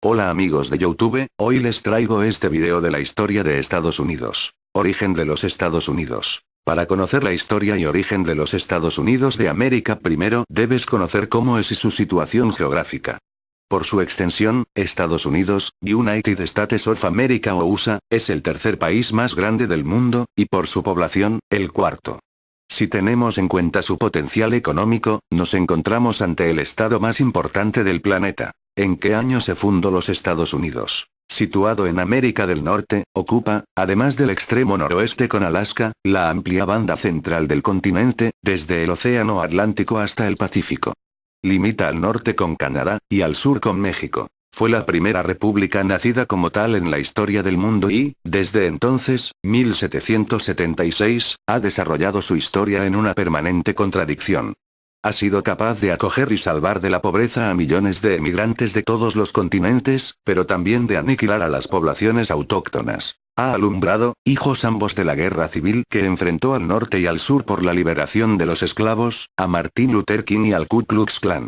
Hola amigos de YouTube, hoy les traigo este video de la historia de Estados Unidos. Origen de los Estados Unidos. Para conocer la historia y origen de los Estados Unidos de América primero debes conocer cómo es y su situación geográfica. Por su extensión, Estados Unidos, United States of America o USA, es el tercer país más grande del mundo, y por su población, el cuarto. Si tenemos en cuenta su potencial económico, nos encontramos ante el estado más importante del planeta. ¿En qué año se fundó los Estados Unidos? Situado en América del Norte, ocupa, además del extremo noroeste con Alaska, la amplia banda central del continente, desde el Océano Atlántico hasta el Pacífico. Limita al norte con Canadá, y al sur con México. Fue la primera república nacida como tal en la historia del mundo y, desde entonces, 1776, ha desarrollado su historia en una permanente contradicción. Ha sido capaz de acoger y salvar de la pobreza a millones de emigrantes de todos los continentes, pero también de aniquilar a las poblaciones autóctonas. Ha alumbrado, hijos ambos de la guerra civil que enfrentó al norte y al sur por la liberación de los esclavos, a Martin Luther King y al Ku Klux Klan.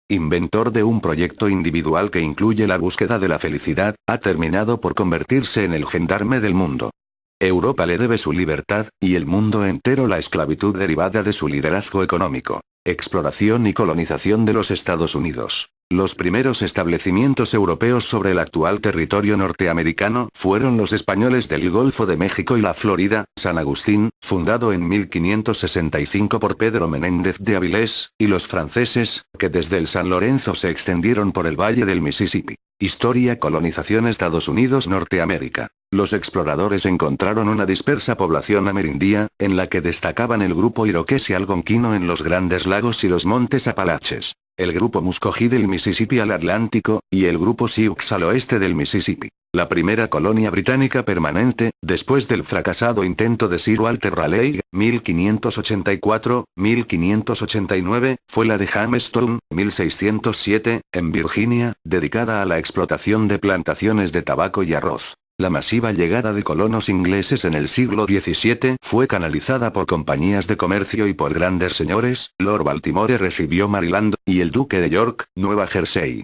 Inventor de un proyecto individual que incluye la búsqueda de la felicidad, ha terminado por convertirse en el gendarme del mundo. Europa le debe su libertad, y el mundo entero la esclavitud derivada de su liderazgo económico. Exploración y colonización de los Estados Unidos. Los primeros establecimientos europeos sobre el actual territorio norteamericano fueron los españoles del Golfo de México y la Florida, San Agustín, fundado en 1565 por Pedro Menéndez de Avilés, y los franceses, que desde el San Lorenzo se extendieron por el valle del Mississippi. Historia. Colonización. Estados Unidos. Norteamérica. Los exploradores encontraron una dispersa población amerindia, en la que destacaban el grupo iroqués y algonquino en los Grandes Lagos y los Montes Apalaches, el grupo Muscogee del Mississippi al Atlántico, y el grupo Sioux al oeste del Mississippi. La primera colonia británica permanente, después del fracasado intento de Sir Walter Raleigh, 1584-1589, fue la de Jamestown, 1607, en Virginia, dedicada a la explotación de plantaciones de tabaco y arroz. La masiva llegada de colonos ingleses en el siglo XVII fue canalizada por compañías de comercio y por grandes señores. Lord Baltimore recibió Maryland, y el Duque de York, Nueva Jersey.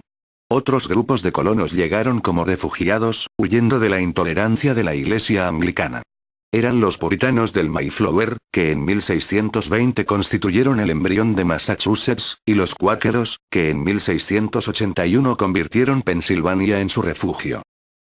Otros grupos de colonos llegaron como refugiados, huyendo de la intolerancia de la Iglesia anglicana. Eran los puritanos del Mayflower, que en 1620 constituyeron el embrión de Massachusetts, y los cuáqueros, que en 1681 convirtieron Pensilvania en su refugio.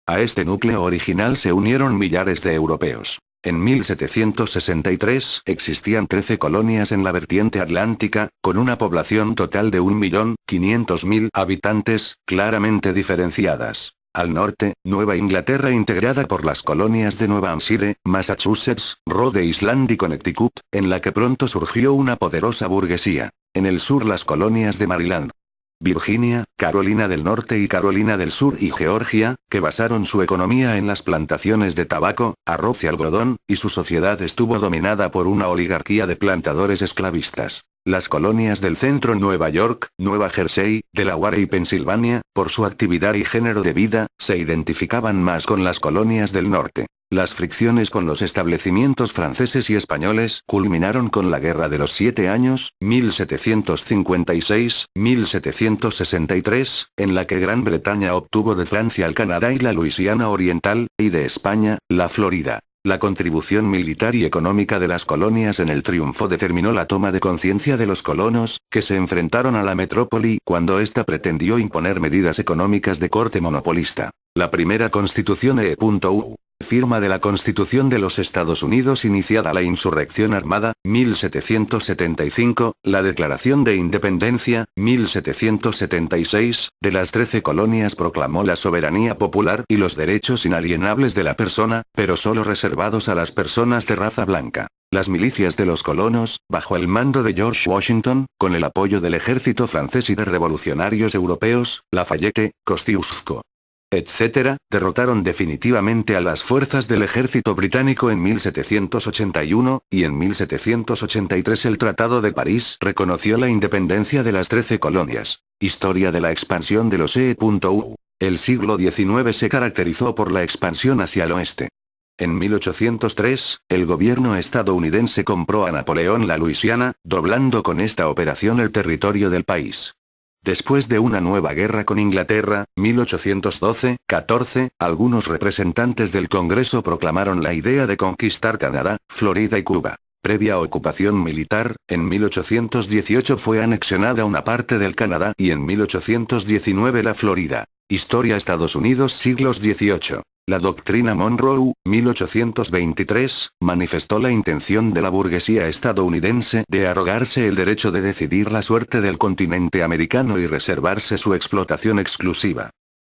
A este núcleo original se unieron millares de europeos. En 1763 existían 13 colonias en la vertiente atlántica, con una población total de 1.500.000 habitantes, claramente diferenciadas. Al norte, Nueva Inglaterra integrada por las colonias de Nueva Hampshire, Massachusetts, Rhode Island y Connecticut, en la que pronto surgió una poderosa burguesía. En el sur las colonias de Maryland, Virginia, Carolina del Norte y Carolina del Sur y Georgia, que basaron su economía en las plantaciones de tabaco, arroz y algodón, y su sociedad estuvo dominada por una oligarquía de plantadores esclavistas. Las colonias del centro Nueva York, Nueva Jersey, Delaware y Pensilvania, por su actividad y género de vida, se identificaban más con las colonias del norte. Las fricciones con los establecimientos franceses y españoles culminaron con la Guerra de los 7 Años, 1756-1763, en la que Gran Bretaña obtuvo de Francia el Canadá y la Luisiana Oriental, y de España, la Florida. La contribución militar y económica de las colonias en el triunfo determinó la toma de conciencia de los colonos, que se enfrentaron a la metrópoli cuando ésta pretendió imponer medidas económicas de corte monopolista. La primera Constitución E.U. Firma de la Constitución de los Estados Unidos iniciada la insurrección armada, 1775, la Declaración de Independencia, 1776, de las 13 colonias proclamó la soberanía popular y los derechos inalienables de la persona, pero solo reservados a las personas de raza blanca. Las milicias de los colonos, bajo el mando de George Washington, con el apoyo del ejército francés y de revolucionarios europeos, Lafayette, Kosciuszko, etc., derrotaron definitivamente a las fuerzas del ejército británico en 1781, y en 1783 el Tratado de París reconoció la independencia de las 13 colonias. Historia de la expansión de los E.U. El siglo XIX se caracterizó por la expansión hacia el oeste. En 1803, el gobierno estadounidense compró a Napoleón la Luisiana, doblando con esta operación el territorio del país. Después de una nueva guerra con Inglaterra, 1812-14, algunos representantes del Congreso proclamaron la idea de conquistar Canadá, Florida y Cuba. Previa ocupación militar, en 1818 fue anexionada una parte del Canadá y en 1819 la Florida. Historia Estados Unidos siglos XVIII. La doctrina Monroe, 1823, manifestó la intención de la burguesía estadounidense de arrogarse el derecho de decidir la suerte del continente americano y reservarse su explotación exclusiva.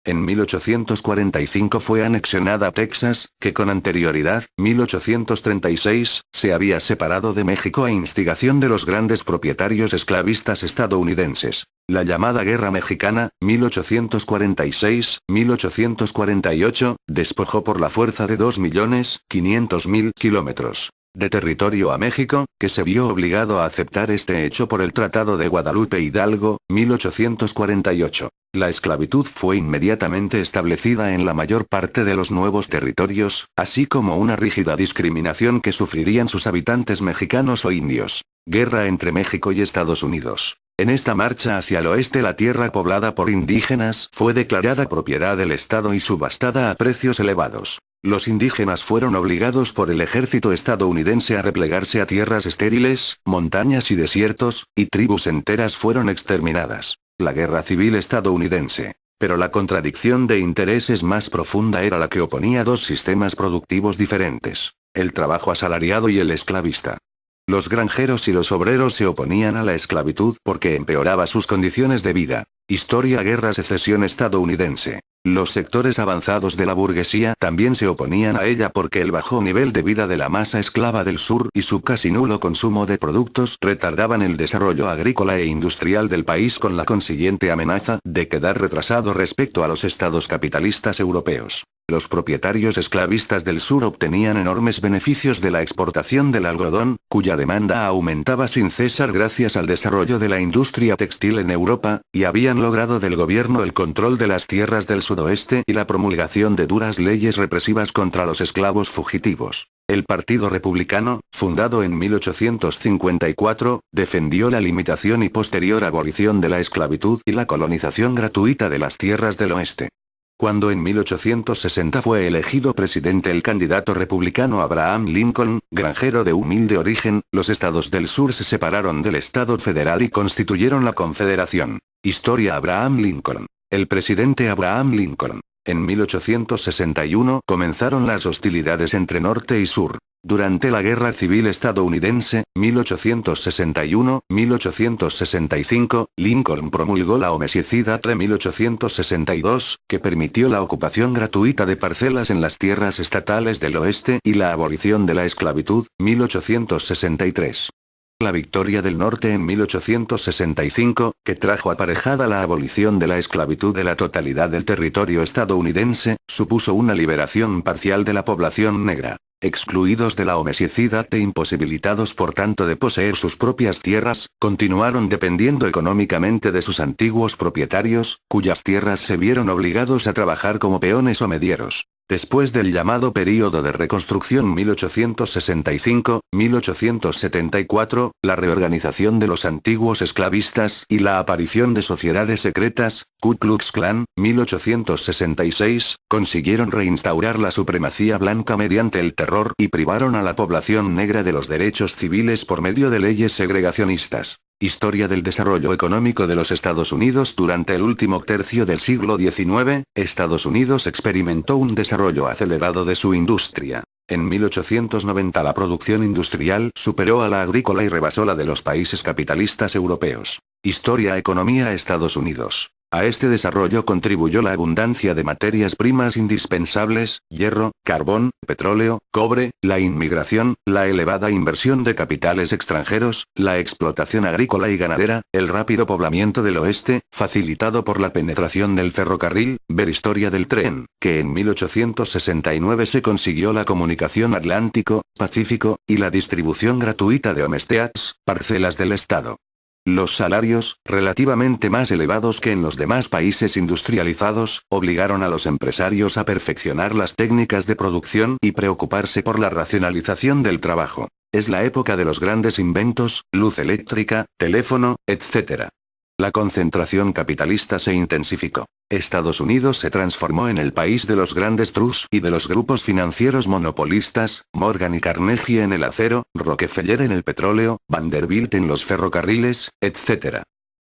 En 1845 fue anexionada Texas, que con anterioridad, 1836, se había separado de México a instigación de los grandes propietarios esclavistas estadounidenses. La llamada Guerra Mexicana, 1846-1848, despojó por la fuerza de 2.500.000 kilómetros de territorio a México, que se vio obligado a aceptar este hecho por el Tratado de Guadalupe Hidalgo, 1848. La esclavitud fue inmediatamente establecida en la mayor parte de los nuevos territorios, así como una rígida discriminación que sufrirían sus habitantes mexicanos o indios. Guerra entre México y Estados Unidos. En esta marcha hacia el oeste la tierra poblada por indígenas fue declarada propiedad del Estado y subastada a precios elevados. Los indígenas fueron obligados por el ejército estadounidense a replegarse a tierras estériles, montañas y desiertos, y tribus enteras fueron exterminadas. La guerra civil estadounidense. Pero la contradicción de intereses más profunda era la que oponía dos sistemas productivos diferentes: el trabajo asalariado y el esclavista. Los granjeros y los obreros se oponían a la esclavitud porque empeoraba sus condiciones de vida. Historia Guerra Secesión estadounidense. Los sectores avanzados de la burguesía también se oponían a ella porque el bajo nivel de vida de la masa esclava del sur y su casi nulo consumo de productos retardaban el desarrollo agrícola e industrial del país, con la consiguiente amenaza de quedar retrasado respecto a los estados capitalistas europeos. Los propietarios esclavistas del sur obtenían enormes beneficios de la exportación del algodón, cuya demanda aumentaba sin cesar gracias al desarrollo de la industria textil en Europa, y habían logrado del gobierno el control de las tierras del sudoeste y la promulgación de duras leyes represivas contra los esclavos fugitivos. El Partido Republicano, fundado en 1854, defendió la limitación y posterior abolición de la esclavitud y la colonización gratuita de las tierras del oeste. Cuando en 1860 fue elegido presidente el candidato republicano Abraham Lincoln, granjero de humilde origen, los estados del sur se separaron del Estado federal y constituyeron la Confederación. Historia Abraham Lincoln. El presidente Abraham Lincoln. En 1861 comenzaron las hostilidades entre norte y sur. Durante la Guerra Civil Estadounidense, 1861-1865, Lincoln promulgó la Homicide Act de 1862, que permitió la ocupación gratuita de parcelas en las tierras estatales del oeste y la abolición de la esclavitud, 1863. La victoria del norte en 1865, que trajo aparejada la abolición de la esclavitud de la totalidad del territorio estadounidense, supuso una liberación parcial de la población negra. Excluidos de la Homicide Act e imposibilitados por tanto de poseer sus propias tierras, continuaron dependiendo económicamente de sus antiguos propietarios, cuyas tierras se vieron obligados a trabajar como peones o medieros. Después del llamado período de reconstrucción 1865-1874, la reorganización de los antiguos esclavistas y la aparición de sociedades secretas, Ku Klux Klan, 1866, consiguieron reinstaurar la supremacía blanca mediante el terror y privaron a la población negra de los derechos civiles por medio de leyes segregacionistas. Historia del desarrollo económico de los Estados Unidos. Durante el último tercio del siglo XIX, Estados Unidos experimentó un desarrollo acelerado de su industria. En 1890 la producción industrial superó a la agrícola y rebasó la de los países capitalistas europeos. Historia Economía Estados Unidos. A este desarrollo contribuyó la abundancia de materias primas indispensables, hierro, carbón, petróleo, cobre, la inmigración, la elevada inversión de capitales extranjeros, la explotación agrícola y ganadera, el rápido poblamiento del oeste, facilitado por la penetración del ferrocarril, ver Historia del tren, que en 1869 se consiguió la comunicación Atlántico-Pacífico, y la distribución gratuita de homesteads, parcelas del Estado. Los salarios, relativamente más elevados que en los demás países industrializados, obligaron a los empresarios a perfeccionar las técnicas de producción y preocuparse por la racionalización del trabajo. Es la época de los grandes inventos, luz eléctrica, teléfono, etc. La concentración capitalista se intensificó. Estados Unidos se transformó en el país de los grandes trusts y de los grupos financieros monopolistas, Morgan y Carnegie en el acero, Rockefeller en el petróleo, Vanderbilt en los ferrocarriles, etc.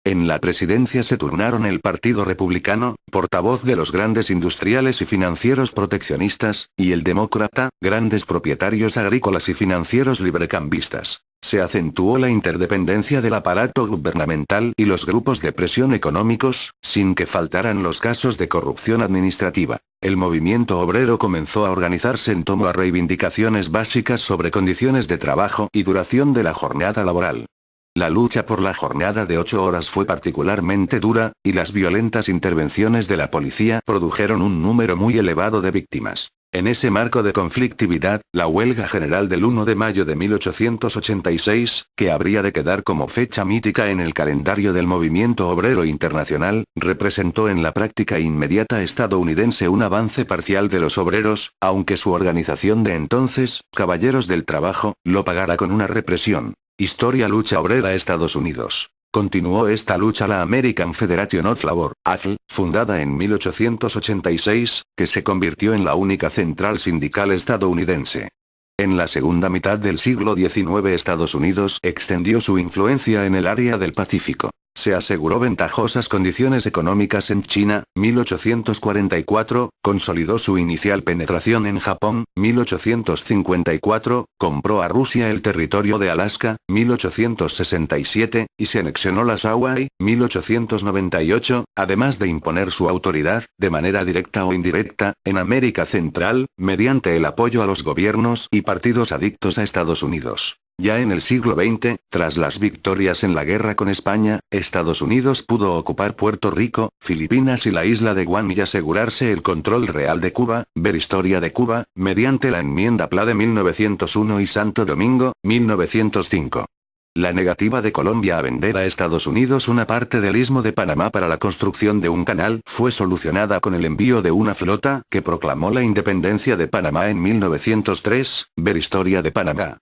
En la presidencia se turnaron el Partido Republicano, portavoz de los grandes industriales y financieros proteccionistas, y el Demócrata, grandes propietarios agrícolas y financieros librecambistas. Se acentuó la interdependencia del aparato gubernamental y los grupos de presión económicos, sin que faltaran los casos de corrupción administrativa. El movimiento obrero comenzó a organizarse en torno a reivindicaciones básicas sobre condiciones de trabajo y duración de la jornada laboral. La lucha por la jornada de 8 horas fue particularmente dura, y las violentas intervenciones de la policía produjeron un número muy elevado de víctimas. En ese marco de conflictividad, la huelga general del 1 de mayo de 1886, que habría de quedar como fecha mítica en el calendario del movimiento obrero internacional, representó en la práctica inmediata estadounidense un avance parcial de los obreros, aunque su organización de entonces, Caballeros del Trabajo, lo pagara con una represión. Historia Lucha Obrera Estados Unidos. Continuó esta lucha la American Federation of Labor, AFL, fundada en 1886, que se convirtió en la única central sindical estadounidense. En la segunda mitad del siglo XIX Estados Unidos extendió su influencia en el área del Pacífico. Se aseguró ventajosas condiciones económicas en China, 1844, consolidó su inicial penetración en Japón, 1854, compró a Rusia el territorio de Alaska, 1867, y se anexionó las Hawaii, 1898, además de imponer su autoridad, de manera directa o indirecta, en América Central, mediante el apoyo a los gobiernos y partidos adictos a Estados Unidos. Ya en el siglo XX, tras las victorias en la guerra con España, Estados Unidos pudo ocupar Puerto Rico, Filipinas y la isla de Guam y asegurarse el control real de Cuba, ver Historia de Cuba, mediante la enmienda PLA de 1901 y Santo Domingo, 1905. La negativa de Colombia a vender a Estados Unidos una parte del Istmo de Panamá para la construcción de un canal fue solucionada con el envío de una flota que proclamó la independencia de Panamá en 1903, ver Historia de Panamá.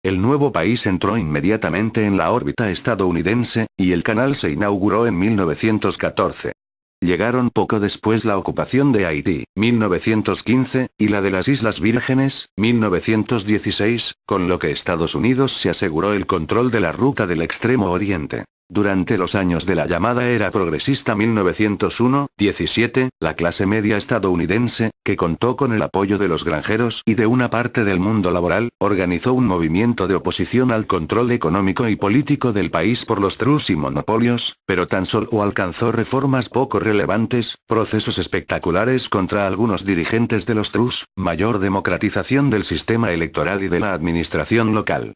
El nuevo país entró inmediatamente en la órbita estadounidense, y el canal se inauguró en 1914. Llegaron poco después la ocupación de Haití, 1915, y la de las Islas Vírgenes, 1916, con lo que Estados Unidos se aseguró el control de la ruta del Extremo Oriente. Durante los años de la llamada era progresista 1901-17, la clase media estadounidense, que contó con el apoyo de los granjeros y de una parte del mundo laboral, organizó un movimiento de oposición al control económico y político del país por los trusts y monopolios, pero tan solo alcanzó reformas poco relevantes, procesos espectaculares contra algunos dirigentes de los trusts, mayor democratización del sistema electoral y de la administración local.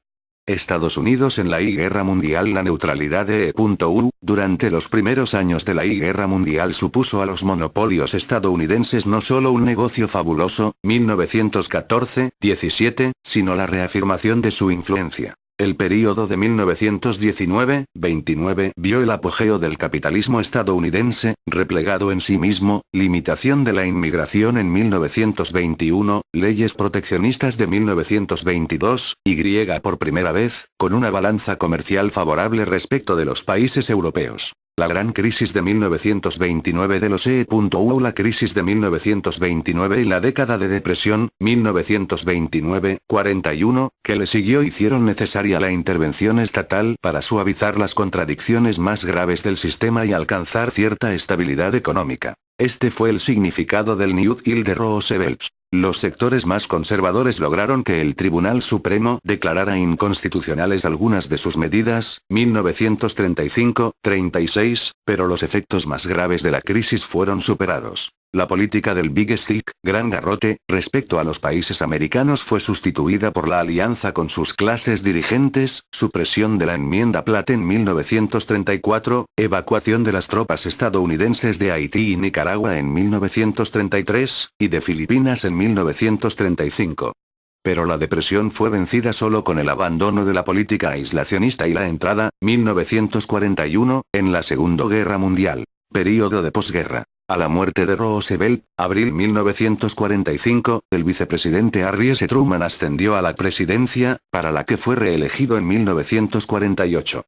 Estados Unidos en la I Guerra Mundial. La neutralidad de E.U. durante los primeros años de la I Guerra Mundial supuso a los monopolios estadounidenses no solo un negocio fabuloso, 1914-17, sino la reafirmación de su influencia. El período de 1919-29 vio el apogeo del capitalismo estadounidense, replegado en sí mismo, limitación de la inmigración en 1921, leyes proteccionistas de 1922, y griega por primera vez, con una balanza comercial favorable respecto de los países europeos. La gran crisis de 1929 de los E.U. La crisis de 1929 y la década de depresión, 1929-41, que le siguió hicieron necesaria la intervención estatal para suavizar las contradicciones más graves del sistema y alcanzar cierta estabilidad económica. Este fue el significado del New Deal de Roosevelt. Los sectores más conservadores lograron que el Tribunal Supremo declarara inconstitucionales algunas de sus medidas, 1935-36, pero los efectos más graves de la crisis fueron superados. La política del Big Stick, gran garrote, respecto a los países americanos fue sustituida por la alianza con sus clases dirigentes, supresión de la enmienda Platt en 1934, evacuación de las tropas estadounidenses de Haití y Nicaragua en 1933, y de Filipinas en 1935. Pero la depresión fue vencida solo con el abandono de la política aislacionista y la entrada, 1941, en la Segunda Guerra Mundial. Período de posguerra. A la muerte de Roosevelt, abril 1945, el vicepresidente Harry S. Truman ascendió a la presidencia, para la que fue reelegido en 1948.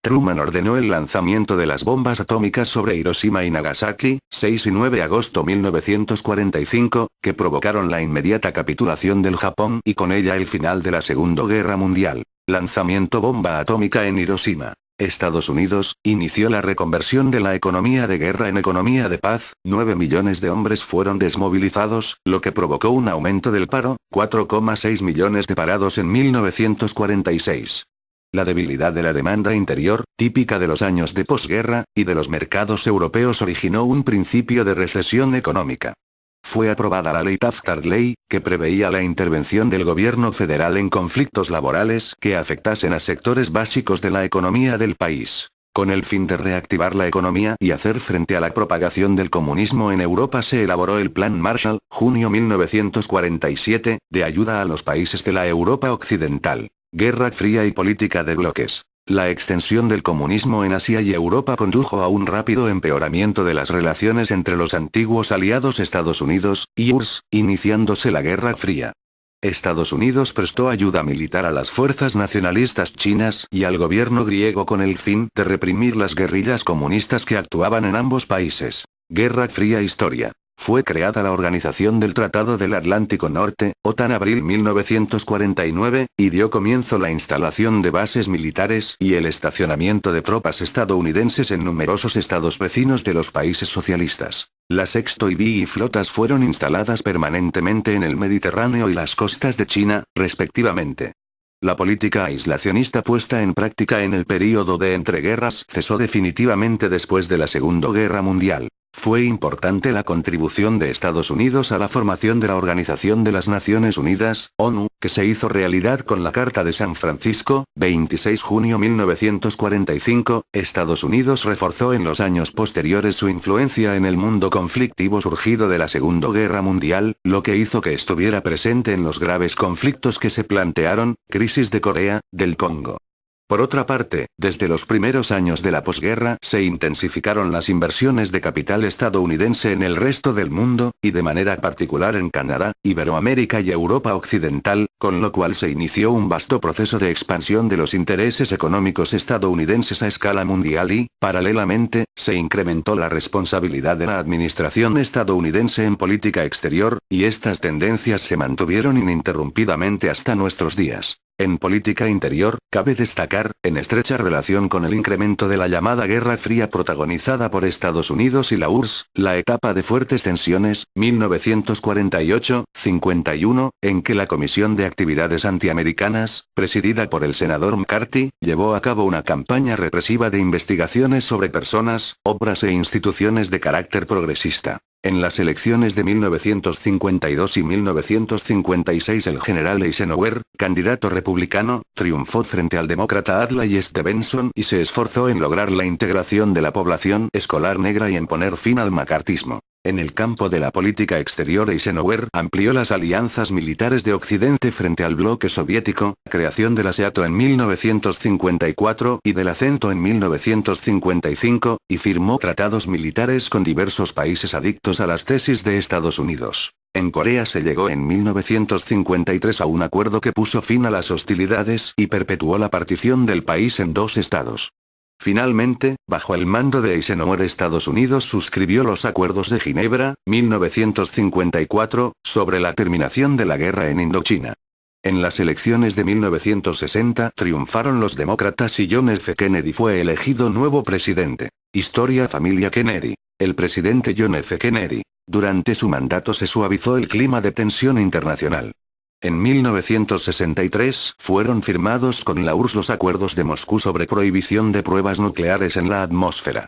Truman ordenó el lanzamiento de las bombas atómicas sobre Hiroshima y Nagasaki, 6 y 9 de agosto 1945, que provocaron la inmediata capitulación del Japón y con ella el final de la Segunda Guerra Mundial. Lanzamiento bomba atómica en Hiroshima. Estados Unidos inició la reconversión de la economía de guerra en economía de paz. 9 millones de hombres fueron desmovilizados, lo que provocó un aumento del paro, 4,6 millones de parados en 1946. La debilidad de la demanda interior, típica de los años de posguerra, y de los mercados europeos originó un principio de recesión económica. Fue aprobada la ley Taft-Hartley, que preveía la intervención del gobierno federal en conflictos laborales que afectasen a sectores básicos de la economía del país. Con el fin de reactivar la economía y hacer frente a la propagación del comunismo en Europa se elaboró el Plan Marshall, junio 1947, de ayuda a los países de la Europa Occidental. Guerra Fría y política de bloques. La extensión del comunismo en Asia y Europa condujo a un rápido empeoramiento de las relaciones entre los antiguos aliados Estados Unidos y URSS, iniciándose la Guerra Fría. Estados Unidos prestó ayuda militar a las fuerzas nacionalistas chinas y al gobierno griego con el fin de reprimir las guerrillas comunistas que actuaban en ambos países. Guerra Fría Historia. Fue creada la Organización del Tratado del Atlántico Norte, OTAN abril 1949, y dio comienzo la instalación de bases militares y el estacionamiento de tropas estadounidenses en numerosos estados vecinos de los países socialistas. La Sexto y VI flotas fueron instaladas permanentemente en el Mediterráneo y las costas de China, respectivamente. La política aislacionista puesta en práctica en el período de entreguerras cesó definitivamente después de la Segunda Guerra Mundial. Fue importante la contribución de Estados Unidos a la formación de la Organización de las Naciones Unidas, ONU, que se hizo realidad con la Carta de San Francisco, 26 de junio 1945. Estados Unidos reforzó en los años posteriores su influencia en el mundo conflictivo surgido de la Segunda Guerra Mundial, lo que hizo que estuviera presente en los graves conflictos que se plantearon, crisis de Corea del Congo. Por otra parte, desde los primeros años de la posguerra se intensificaron las inversiones de capital estadounidense en el resto del mundo, y de manera particular en Canadá, Iberoamérica y Europa Occidental, con lo cual se inició un vasto proceso de expansión de los intereses económicos estadounidenses a escala mundial y, paralelamente, se incrementó la responsabilidad de la administración estadounidense en política exterior, y estas tendencias se mantuvieron ininterrumpidamente hasta nuestros días. En política interior, cabe destacar, en estrecha relación con el incremento de la llamada Guerra Fría protagonizada por Estados Unidos y la URSS, la etapa de fuertes tensiones, 1948-51, en que la Comisión de Actividades Antiamericanas, presidida por el senador McCarthy, llevó a cabo una campaña represiva de investigaciones sobre personas, obras e instituciones de carácter progresista. En las elecciones de 1952 y 1956 el general Eisenhower, candidato republicano, triunfó frente al demócrata Adlai Stevenson y se esforzó en lograr la integración de la población escolar negra y en poner fin al macartismo. En el campo de la política exterior Eisenhower amplió las alianzas militares de Occidente frente al bloque soviético, creación de la SEATO en 1954 y de la CENTO en 1955, y firmó tratados militares con diversos países adictos a las tesis de Estados Unidos. En Corea se llegó en 1953 a un acuerdo que puso fin a las hostilidades y perpetuó la partición del país en dos estados. Finalmente, bajo el mando de Eisenhower Estados Unidos suscribió los Acuerdos de Ginebra, 1954, sobre la terminación de la guerra en Indochina. En las elecciones de 1960 triunfaron los demócratas y John F. Kennedy fue elegido nuevo presidente. Historia Familia Kennedy. El presidente John F. Kennedy. Durante su mandato se suavizó el clima de tensión internacional. En 1963 fueron firmados con la URSS los acuerdos de Moscú sobre prohibición de pruebas nucleares en la atmósfera.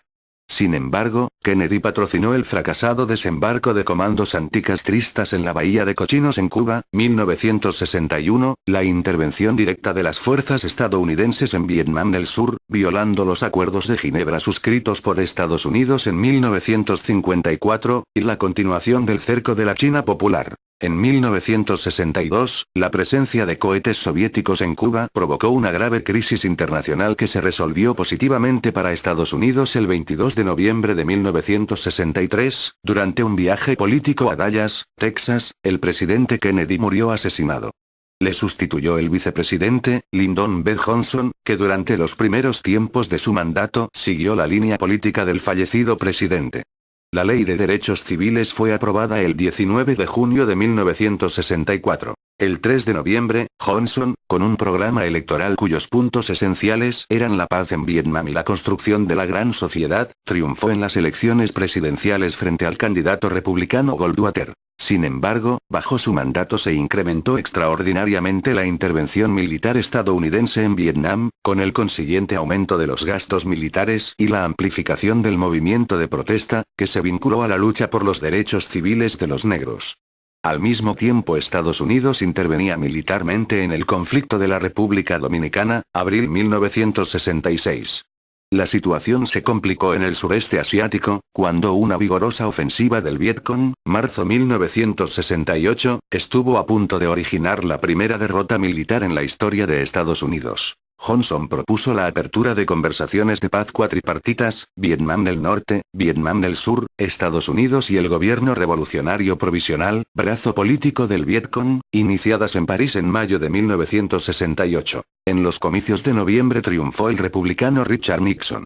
Sin embargo, Kennedy patrocinó el fracasado desembarco de comandos anticastristas en la bahía de Cochinos en Cuba, 1961, la intervención directa de las fuerzas estadounidenses en Vietnam del Sur, violando los acuerdos de Ginebra suscritos por Estados Unidos en 1954, y la continuación del cerco de la China Popular. En 1962, la presencia de cohetes soviéticos en Cuba provocó una grave crisis internacional que se resolvió positivamente para Estados Unidos el 22 de noviembre de 1963, durante un viaje político a Dallas, Texas, el presidente Kennedy murió asesinado. Le sustituyó el vicepresidente, Lyndon B. Johnson, que durante los primeros tiempos de su mandato siguió la línea política del fallecido presidente. La Ley de Derechos Civiles fue aprobada el 19 de junio de 1964. El 3 de noviembre, Johnson, con un programa electoral cuyos puntos esenciales eran la paz en Vietnam y la construcción de la gran sociedad, triunfó en las elecciones presidenciales frente al candidato republicano Goldwater. Sin embargo, bajo su mandato se incrementó extraordinariamente la intervención militar estadounidense en Vietnam, con el consiguiente aumento de los gastos militares y la amplificación del movimiento de protesta, que se vinculó a la lucha por los derechos civiles de los negros. Al mismo tiempo Estados Unidos intervenía militarmente en el conflicto de la República Dominicana, abril 1966. La situación se complicó en el sureste asiático, cuando una vigorosa ofensiva del Vietcong, marzo 1968, estuvo a punto de originar la primera derrota militar en la historia de Estados Unidos. Johnson propuso la apertura de conversaciones de paz cuatripartitas, Vietnam del Norte, Vietnam del Sur, Estados Unidos y el Gobierno Revolucionario Provisional, brazo político del Vietcong, iniciadas en París en mayo de 1968. En los comicios de noviembre triunfó el republicano Richard Nixon.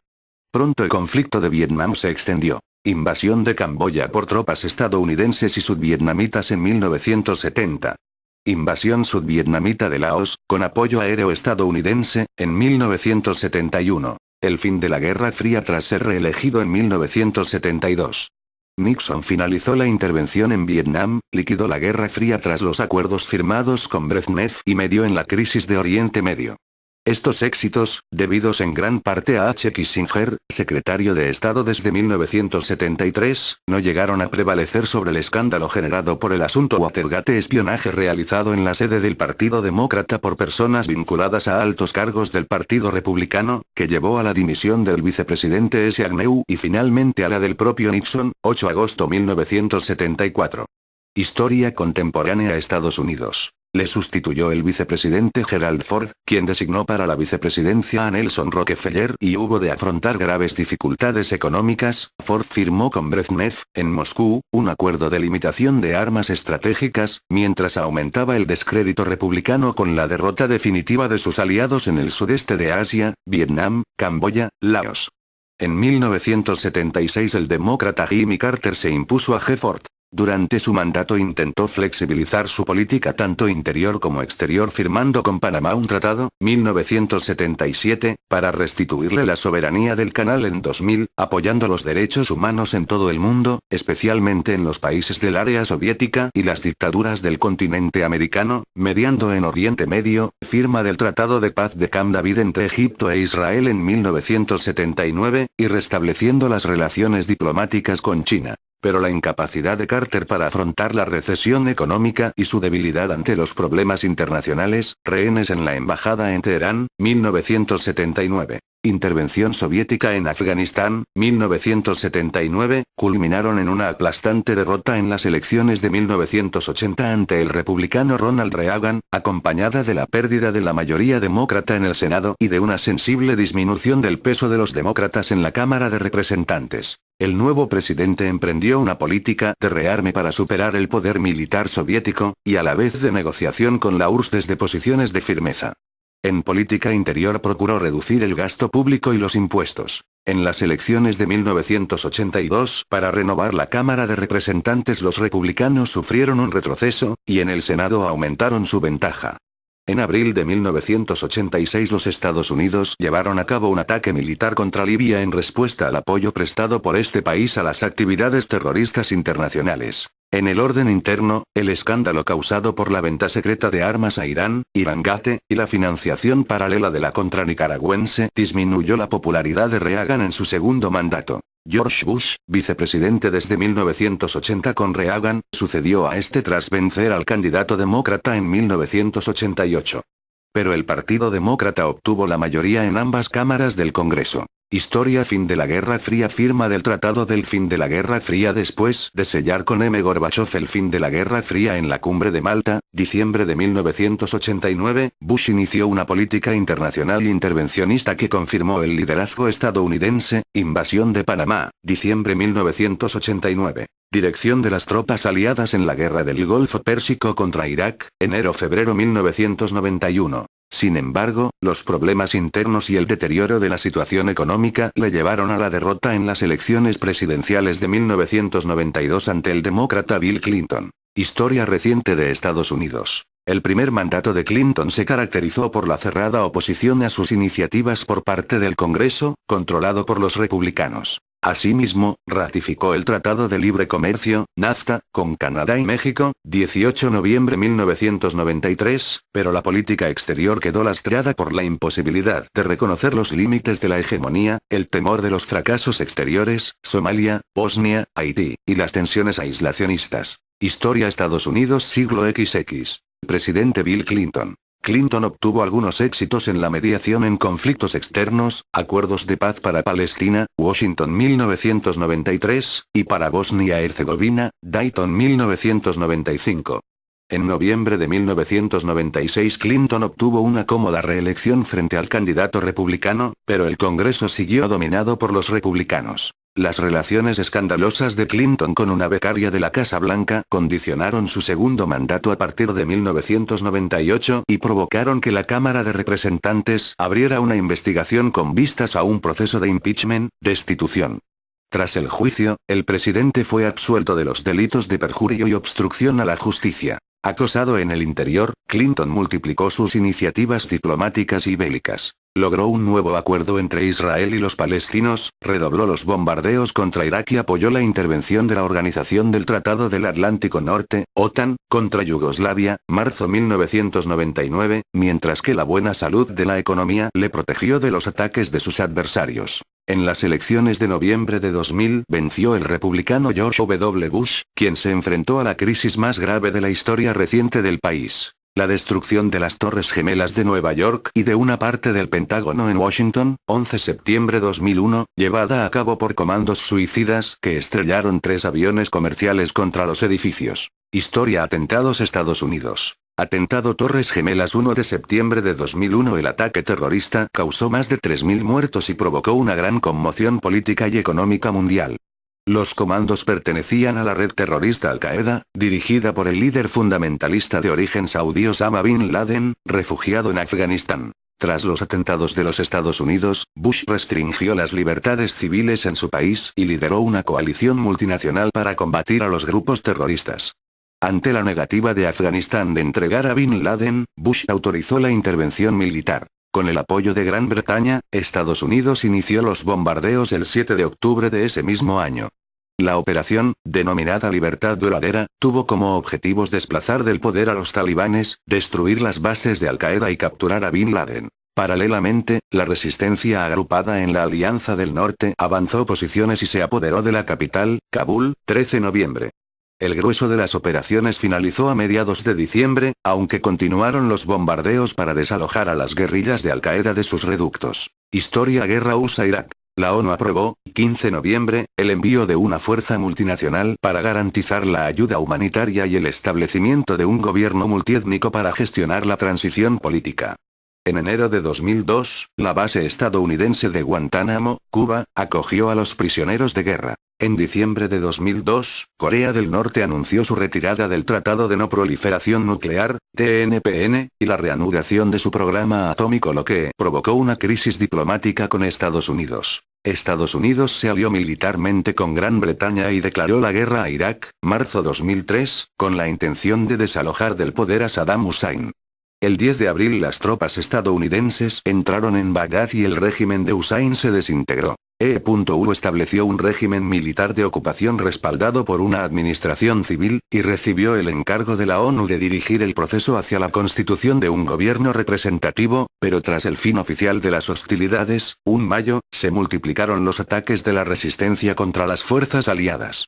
Pronto el conflicto de Vietnam se extendió. Invasión de Camboya por tropas estadounidenses y sudvietnamitas en 1970. Invasión sudvietnamita de Laos, con apoyo aéreo estadounidense, en 1971. El fin de la Guerra Fría tras ser reelegido en 1972. Nixon finalizó la intervención en Vietnam, liquidó la Guerra Fría tras los acuerdos firmados con Brezhnev y medió en la crisis de Oriente Medio. Estos éxitos, debidos en gran parte a H. Kissinger, secretario de Estado desde 1973, no llegaron a prevalecer sobre el escándalo generado por el asunto Watergate, espionaje realizado en la sede del Partido Demócrata por personas vinculadas a altos cargos del Partido Republicano, que llevó a la dimisión del vicepresidente S. Agnew y finalmente a la del propio Nixon, 8 de agosto 1974. Historia contemporánea. Estados Unidos. Le sustituyó el vicepresidente Gerald Ford, quien designó para la vicepresidencia a Nelson Rockefeller y hubo de afrontar graves dificultades económicas. Ford firmó con Brezhnev, en Moscú, un acuerdo de limitación de armas estratégicas, mientras aumentaba el descrédito republicano con la derrota definitiva de sus aliados en el sudeste de Asia, Vietnam, Camboya, Laos. En 1976 el demócrata Jimmy Carter se impuso a G. Ford. Durante su mandato intentó flexibilizar su política tanto interior como exterior firmando con Panamá un tratado, 1977, para restituirle la soberanía del canal en 2000, apoyando los derechos humanos en todo el mundo, especialmente en los países del área soviética y las dictaduras del continente americano, mediando en Oriente Medio, firma del Tratado de Paz de Camp David entre Egipto e Israel en 1979, y restableciendo las relaciones diplomáticas con China. Pero la incapacidad de Carter para afrontar la recesión económica y su debilidad ante los problemas internacionales, rehenes en la embajada en Teherán, 1979. Intervención soviética en Afganistán, 1979, culminaron en una aplastante derrota en las elecciones de 1980 ante el republicano Ronald Reagan, acompañada de la pérdida de la mayoría demócrata en el Senado y de una sensible disminución del peso de los demócratas en la Cámara de Representantes. El nuevo presidente emprendió una política de rearme para superar el poder militar soviético, y a la vez de negociación con la URSS desde posiciones de firmeza. En política interior procuró reducir el gasto público y los impuestos. En las elecciones de 1982, para renovar la Cámara de Representantes, los republicanos sufrieron un retroceso, y en el Senado aumentaron su ventaja. En abril de 1986 los Estados Unidos llevaron a cabo un ataque militar contra Libia en respuesta al apoyo prestado por este país a las actividades terroristas internacionales. En el orden interno, el escándalo causado por la venta secreta de armas a Irán, Irangate, y la financiación paralela de la contranicaragüense disminuyó la popularidad de Reagan en su segundo mandato. George Bush, vicepresidente desde 1980 con Reagan, sucedió a este tras vencer al candidato demócrata en 1988. Pero el Partido Demócrata obtuvo la mayoría en ambas cámaras del Congreso. Historia. Fin de la Guerra Fría. Firma del Tratado del Fin de la Guerra Fría. Después de sellar con M. Gorbachev el fin de la Guerra Fría en la Cumbre de Malta, diciembre de 1989, Bush inició una política internacional intervencionista que confirmó el liderazgo estadounidense. Invasión de Panamá, diciembre 1989. Dirección de las tropas aliadas en la Guerra del Golfo Pérsico contra Irak, enero-febrero 1991. Sin embargo, los problemas internos y el deterioro de la situación económica le llevaron a la derrota en las elecciones presidenciales de 1992 ante el demócrata Bill Clinton. Historia reciente de Estados Unidos. El primer mandato de Clinton se caracterizó por la cerrada oposición a sus iniciativas por parte del Congreso, controlado por los republicanos. Asimismo, ratificó el Tratado de Libre Comercio, NAFTA, con Canadá y México, 18 de noviembre de 1993, pero la política exterior quedó lastrada por la imposibilidad de reconocer los límites de la hegemonía, el temor de los fracasos exteriores, Somalia, Bosnia, Haití, y las tensiones aislacionistas. Historia Estados Unidos siglo XX. Presidente Bill Clinton. Clinton obtuvo algunos éxitos en la mediación en conflictos externos, acuerdos de paz para Palestina, Washington 1993, y para Bosnia-Herzegovina, Dayton 1995. En noviembre de 1996 Clinton obtuvo una cómoda reelección frente al candidato republicano, pero el Congreso siguió dominado por los republicanos. Las relaciones escandalosas de Clinton con una becaria de la Casa Blanca condicionaron su segundo mandato a partir de 1998 y provocaron que la Cámara de Representantes abriera una investigación con vistas a un proceso de impeachment, destitución. Tras el juicio, el presidente fue absuelto de los delitos de perjurio y obstrucción a la justicia. Acosado en el interior, Clinton multiplicó sus iniciativas diplomáticas y bélicas. Logró un nuevo acuerdo entre Israel y los palestinos, redobló los bombardeos contra Irak y apoyó la intervención de la Organización del Tratado del Atlántico Norte, OTAN, contra Yugoslavia, marzo 1999, mientras que la buena salud de la economía le protegió de los ataques de sus adversarios. En las elecciones de noviembre de 2000 venció el republicano George W. Bush, quien se enfrentó a la crisis más grave de la historia reciente del país. La destrucción de las Torres Gemelas de Nueva York y de una parte del Pentágono en Washington, 11 de septiembre de 2001, llevada a cabo por comandos suicidas que estrellaron 3 aviones comerciales contra los edificios. Historia Atentados Estados Unidos. Atentado Torres Gemelas 1 de septiembre de 2001. El ataque terrorista causó más de 3.000 muertos y provocó una gran conmoción política y económica mundial. Los comandos pertenecían a la red terrorista Al-Qaeda, dirigida por el líder fundamentalista de origen saudí Osama Bin Laden, refugiado en Afganistán. Tras los atentados de los Estados Unidos, Bush restringió las libertades civiles en su país y lideró una coalición multinacional para combatir a los grupos terroristas. Ante la negativa de Afganistán de entregar a Bin Laden, Bush autorizó la intervención militar. Con el apoyo de Gran Bretaña, Estados Unidos inició los bombardeos el 7 de octubre de ese mismo año. La operación, denominada Libertad Duradera, tuvo como objetivos desplazar del poder a los talibanes, destruir las bases de Al-Qaeda y capturar a Bin Laden. Paralelamente, la resistencia agrupada en la Alianza del Norte avanzó posiciones y se apoderó de la capital, Kabul, 13 de noviembre. El grueso de las operaciones finalizó a mediados de diciembre, aunque continuaron los bombardeos para desalojar a las guerrillas de Al-Qaeda de sus reductos. Historia Guerra USA-Irak. La ONU aprobó, 15 de noviembre, el envío de una fuerza multinacional para garantizar la ayuda humanitaria y el establecimiento de un gobierno multiétnico para gestionar la transición política. En enero de 2002, la base estadounidense de Guantánamo, Cuba, acogió a los prisioneros de guerra. En diciembre de 2002, Corea del Norte anunció su retirada del Tratado de No Proliferación Nuclear, TNPN, y la reanudación de su programa atómico, lo que provocó una crisis diplomática con Estados Unidos. Estados Unidos se alió militarmente con Gran Bretaña y declaró la guerra a Irak, marzo 2003, con la intención de desalojar del poder a Saddam Hussein. El 10 de abril las tropas estadounidenses entraron en Bagdad y el régimen de Hussein se desintegró. E.U. estableció un régimen militar de ocupación respaldado por una administración civil, y recibió el encargo de la ONU de dirigir el proceso hacia la constitución de un gobierno representativo, pero tras el fin oficial de las hostilidades, en mayo, se multiplicaron los ataques de la resistencia contra las fuerzas aliadas.